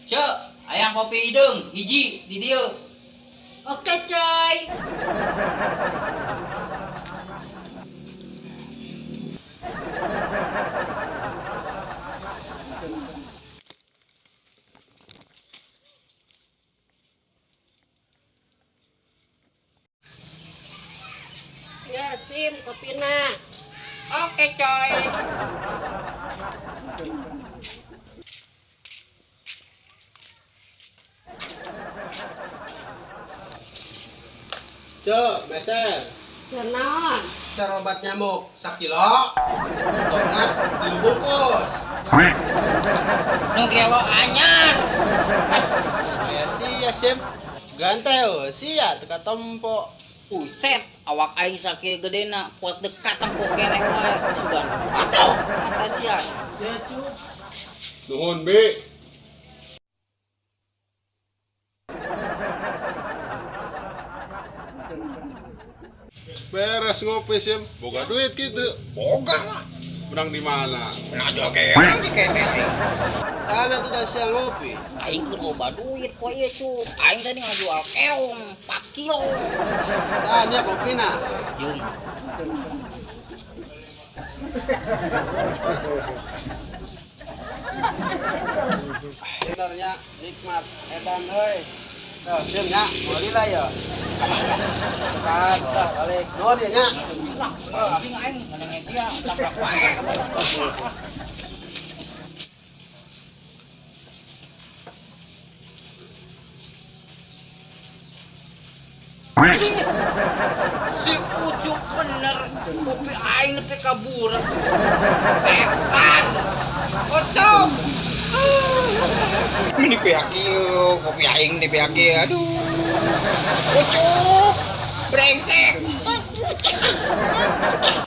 Cek, ayang kopi hidung, hiji di dieu. Oke coy. Ya sim kopina. Oke coy. Cuk, meser. Senaon? Ser obat nyamuk, sakilo. Tongna tilu bungkus. Nu kilo anyar. Aya sia sim. Ganteo sia teka tompo. Buset, awak aing sakieu gedena, kuat dekat tempo keneh wae. Sugan. Atuh, mata sia. Ya cuk. Nuhun, Bi. Beres ngopi sim, boga duit gitu. Boga mah. Menang di mana? Nah jual keong di keneh aing. Sana tuh udah siang ngopi. Aing keur loba duit poe ieu cuk. Aing tadi ngajual keong 4 kilo. Saatnya kopina. Jum. Benernya nikmat edan euy. Tuh, sim nya, boleh lah ya. Tekan, dah balik. Nuhun ya nya. Nah, tapi aing ngadenge dia tabrak wae. Si Ucup bener kopi aing nepi ka bures. Setan. Ucup. Ini pihak ieu, kopi aing di pihak ieu. Aduh. Ucup. Brengsek.